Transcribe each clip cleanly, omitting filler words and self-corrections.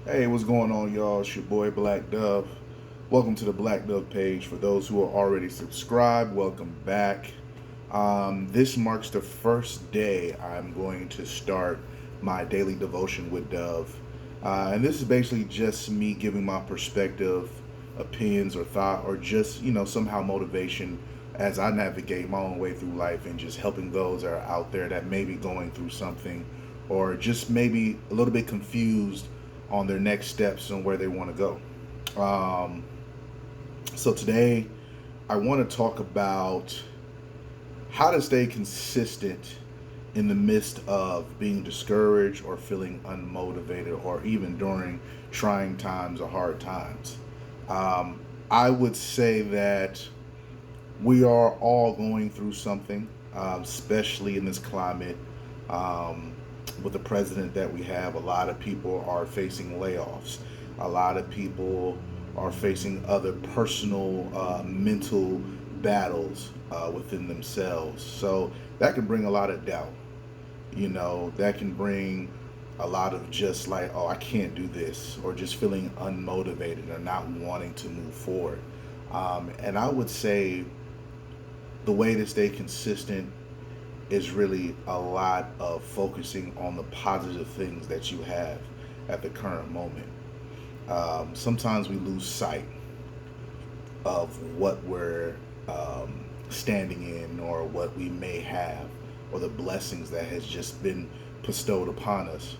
Hey, what's going on, y'all? It's your boy Black Dove. Welcome to the Black Dove page. For those who are already subscribed, welcome back. This marks the first day I'm going to start my daily devotion with Dove. And this is basically just me giving my perspective, opinions, or thought, or just, somehow motivation as I navigate my own way through life and just helping those that are out there that may be going through something or just maybe a little bit confused on their next steps and where they want to go. So today, I want to talk about how to stay consistent in the midst of being discouraged or feeling unmotivated or even during trying times or hard times. I would say that we are all going through something, especially in this climate. Um, with the president that we have, a lot of people are facing layoffs. A lot of people are facing other personal, mental battles within themselves. So that can bring a lot of doubt. That can bring a lot of just like, oh, I can't do this, or just feeling unmotivated or not wanting to move forward. And I would say the way to stay consistent is really a lot of focusing on the positive things that you have at the current moment. Sometimes we lose sight of what we're standing in or what we may have or the blessings that has just been bestowed upon us.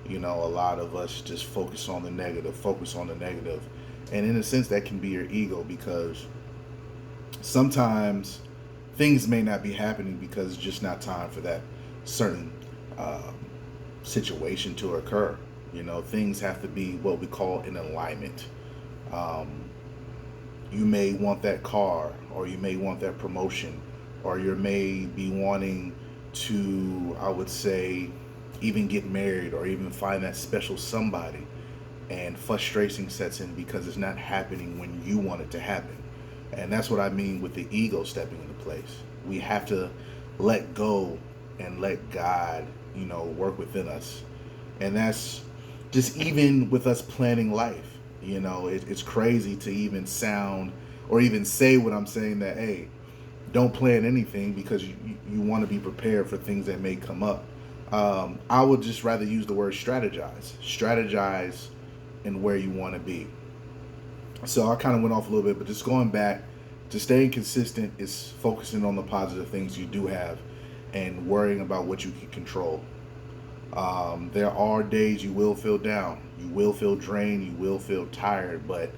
A lot of us just focus on the negative. And in a sense, that can be your ego because sometimes things may not be happening because it's just not time for that certain um, situation to occur. Things have to be what we call in alignment. Um, you may want that car, or you may want that promotion, or you may be wanting to, I would say, even get married or even find that special somebody. And frustration sets in because it's not happening when you want it to happen. And that's what I mean with the ego stepping into place. We have to let go and let God, work within us. And that's just even with us planning life. It's crazy to even sound or even say what I'm saying that, hey, don't plan anything because you want to be prepared for things that may come up. I would just rather use the word strategize. Strategize in where you want to be. So I kind of went off a little bit, but just going back to staying consistent is focusing on the positive things you do have and worrying about what you can control. There are days you will feel down, you will feel drained, you will feel tired, but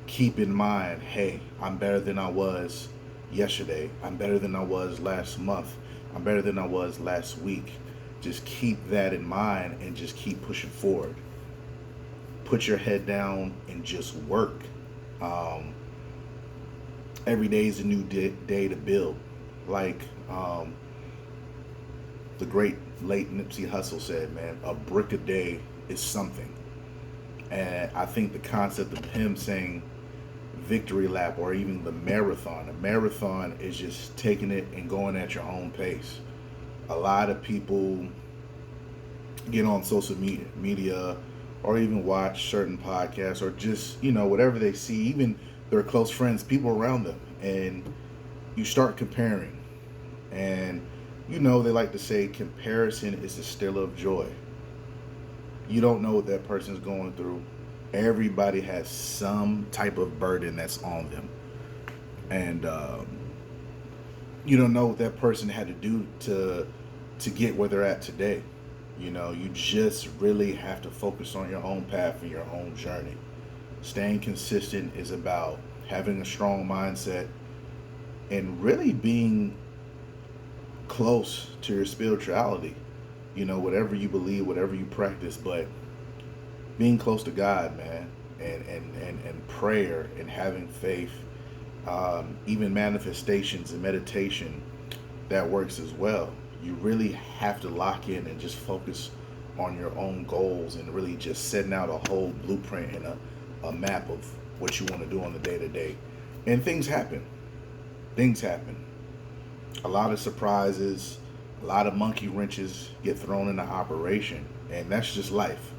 keep in mind, hey, I'm better than I was yesterday. I'm better than I was last month. I'm better than I was last week. Just keep that in mind and just keep pushing forward. Put your head down and just work. Um, every day is a new day to build. Like the great late Nipsey Hussle said, man, a brick a day is something. And I think the concept of him saying victory lap or even the marathon, a marathon is just taking it and going at your own pace. A lot of people get on social media or even watch certain podcasts or just, whatever they see, even their close friends, people around them. And you start comparing. And, they like to say comparison is the stealer of joy. You don't know what that person's going through. Everybody has some type of burden that's on them. And you don't know what that person had to do to get where they're at today. You just really have to focus on your own path and your own journey. Staying consistent is about having a strong mindset and really being close to your spirituality. Whatever you believe, whatever you practice, but being close to God, man, and prayer and having faith, even manifestations and meditation, that works as well. You really have to lock in and just focus on your own goals and really just setting out a whole blueprint and a map of what you want to do on the day to day. And things happen. Things happen. A lot of surprises, a lot of monkey wrenches get thrown into operation, and that's just life.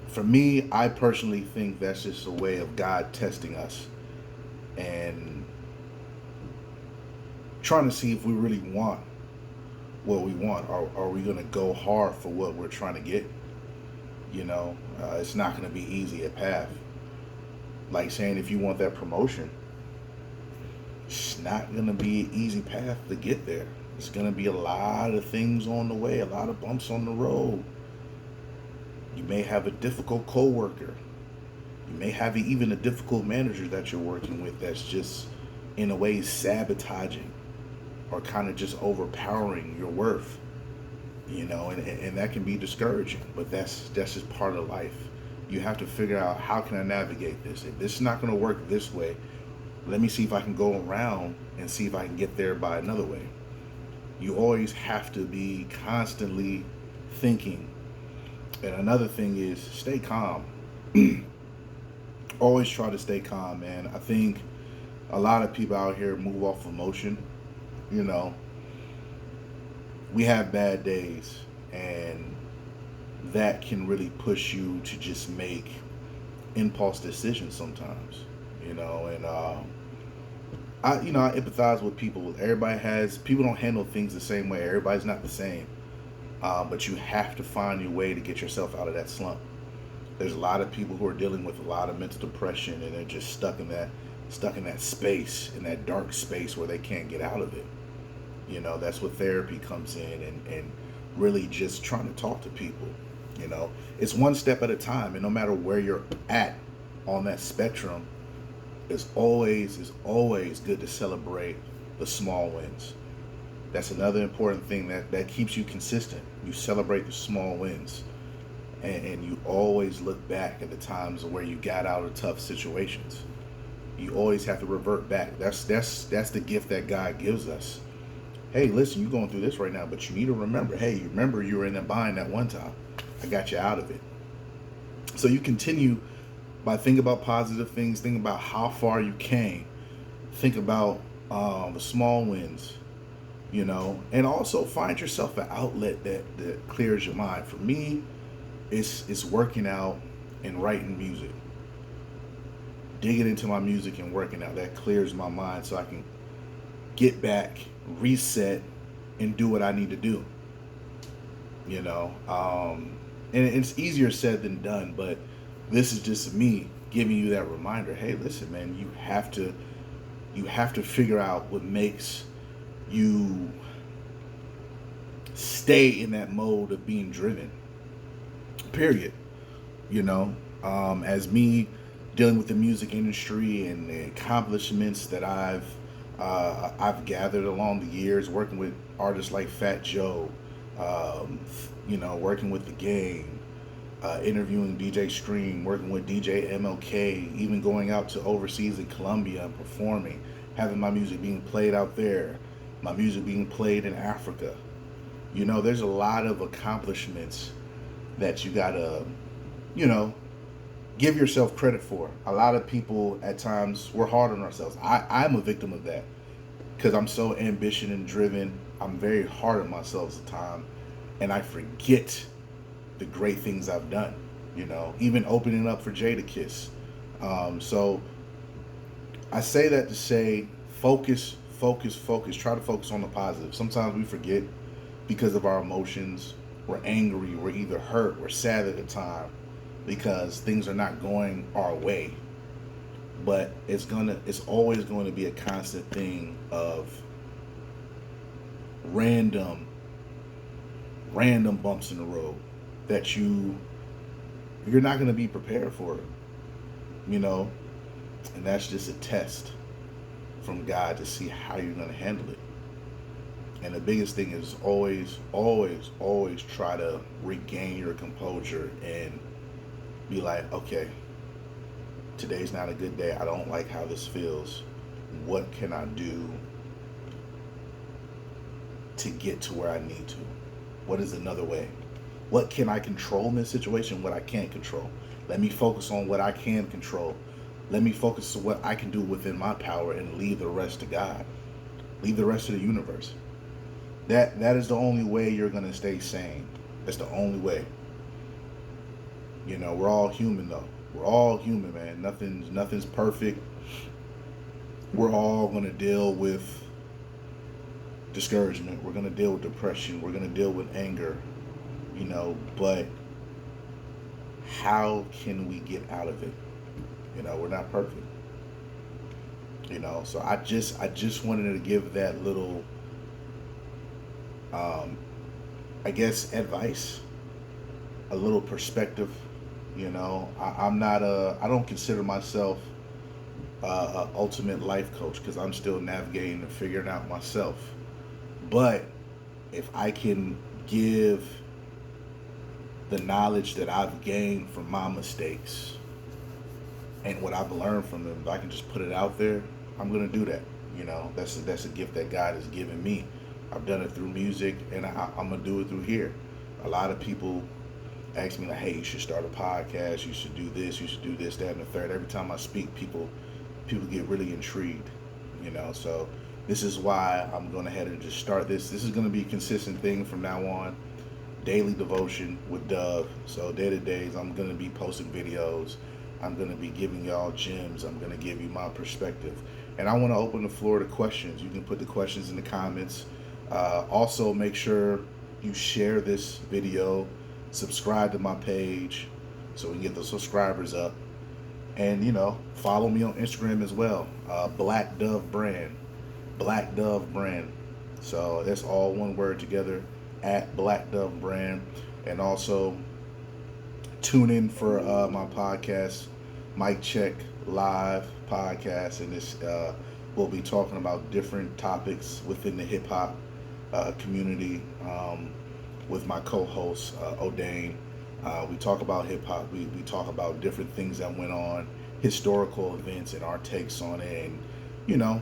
For me, I personally think that's just a way of God testing us and trying to see if we really want what we want. Are we going to go hard for what we're trying to get? It's not going to be easy a path. Like saying if you want that promotion, it's not going to be an easy path to get there. It's going to be a lot of things on the way, a lot of bumps on the road. You may have a difficult coworker. You may have even a difficult manager that you're working with that's just, in a way, sabotaging or kind of just overpowering your worth. And that can be discouraging, but that's just part of life. You have to figure out, how can I navigate this? If this is not going to work this way, let me see if I can go around and see if I can get there by another way. You always have to be constantly thinking. And another thing is, stay calm. Always try to stay calm, man. I think a lot of people out here move off emotion. We have bad days, and that can really push you to just make impulse decisions sometimes. And I empathize with people. People don't handle things the same way. Everybody's not the same. But you have to find your way to get yourself out of that slump. There's a lot of people who are dealing with a lot of mental depression, and they're just stuck in that space, in that dark space where they can't get out of it. That's what therapy comes in, and really just trying to talk to people. It's one step at a time, and no matter where you're at on that spectrum, it's always good to celebrate the small wins. That's another important thing that keeps you consistent. You celebrate the small wins, and you always look back at the times where you got out of tough situations. You always have to revert back. That's the gift that God gives us. Hey, listen, you're going through this right now, but you need to remember, hey, you were in a bind that one time. I got you out of it. So you continue by thinking about positive things, think about how far you came, think about the small wins, and also find yourself an outlet that clears your mind. For me, it's working out and writing music. Digging into my music and working out, that clears my mind so I can get back, reset, and do what I need to do. And it's easier said than done, but this is just me giving you that reminder. Hey, listen, man, you have to figure out what makes you stay in that mode of being driven. Period. As me dealing with the music industry and the accomplishments that I've gathered along the years, working with artists like Fat Joe, working with The Game, interviewing DJ Stream, working with DJ MLK, even going out to overseas in Colombia and performing, having my music being played out there, my music being played in Africa. There's a lot of accomplishments that you gotta, give yourself credit for. A lot of people at times, we're hard on ourselves. I'm a victim of that because I'm so ambitious and driven. I'm very hard on myself at the time, and I forget the great things I've done. Even opening up for Jadakiss. So I say that to say, focus. Try to focus on the positive. Sometimes we forget because of our emotions. We're angry. We're either hurt. We're sad at the time because things are not going our way. But it's always going to be a constant thing of random bumps in the road that you're not going to be prepared for, and that's just a test from God to see how you're going to handle it. And the biggest thing is always try to regain your composure and be like, okay, today's not a good day. I don't like how this feels. What can I do to get to where I need to? What is another way? What can I control in this situation? What I can't control. Let me focus on what I can control. Let me focus on what I can do within my power and leave the rest to God. Leave the rest to the universe. That is the only way you're going to stay sane. That's the only way. You know, we're all human though. We're all human, man. Nothing's perfect. We're all gonna deal with discouragement. We're gonna deal with depression. We're gonna deal with anger. You know, but how can we get out of it? You know, we're not perfect. You know, so I just wanted to give that little, um, I guess, advice, a little perspective. You know, I'm not I don't consider myself a ultimate life coach because I'm still navigating and figuring out myself. But if I can give the knowledge that I've gained from my mistakes and what I've learned from them, if I can just put it out there, I'm gonna do that. You know, that's a gift that God has given me. I've done it through music, and I'm gonna do it through here. A lot of people ask me like, "Hey, you should start a podcast. You should do this. You should do this, that, and the third." Every time I speak, people get really intrigued. You know, so this is why I'm going ahead and just start this. This is going to be a consistent thing from now on. Daily devotion with Dove. So day to days, I'm going to be posting videos. I'm going to be giving y'all gems. I'm going to give you my perspective. And I want to open the floor to questions. You can put the questions in the comments. Also, make sure you share this video. Subscribe to my page so we can get the subscribers up. And, you know, follow me on Instagram as well. Black Dove Brand. Black Dove Brand. So that's all one word together, at Black Dove Brand. And also tune in for my podcast, Mic Check Live podcast. And this we'll be talking about different topics within the hip hop community with my co-host O'Dane. We talk about hip hop. We talk about different things that went on, historical events, and our takes on it, and you know,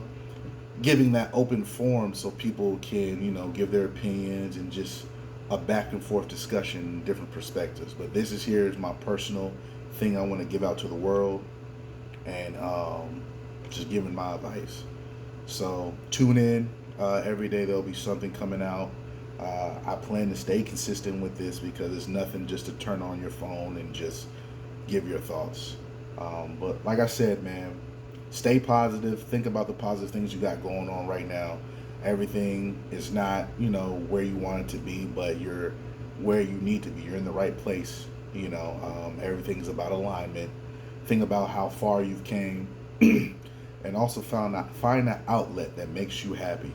giving that open forum so people can, you know, give their opinions and just a back and forth discussion, different perspectives. But this is my personal thing I want to give out to the world, and just giving my advice. So tune in. Every day there'll be something coming out. I plan to stay consistent with this because it's nothing just to turn on your phone and just give your thoughts. But like I said, man, stay positive. Think about the positive things you got going on right now. Everything is not, you know, where you want it to be, but you're where you need to be. You're in the right place. You know, everything's about alignment. Think about how far you've came, and also find that outlet that makes you happy.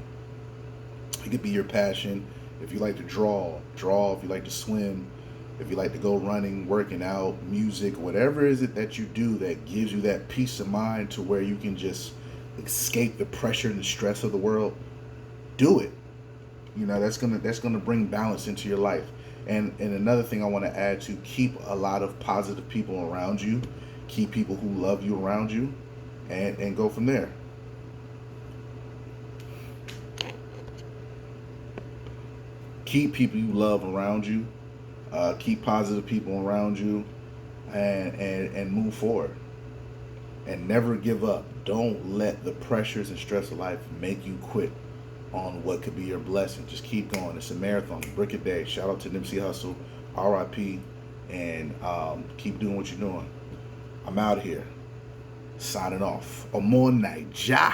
It could be your passion. If you like to draw. If you like to swim, if you like to go running, working out, music, whatever is it that you do that gives you that peace of mind to where you can just escape the pressure and the stress of the world, do it. You know, that's gonna bring balance into your life. And another thing I want to add to, keep a lot of positive people around you. Keep people who love you around you, and go from there. Keep people you love around you. Keep positive people around you, and move forward. And never give up. Don't let the pressures and stress of life make you quit on what could be your blessing. Just keep going. It's a marathon, brick a day. Shout out to Nipsey Hussle, R.I.P. And keep doing what you're doing. I'm out of here. Signing off. Omon Naija.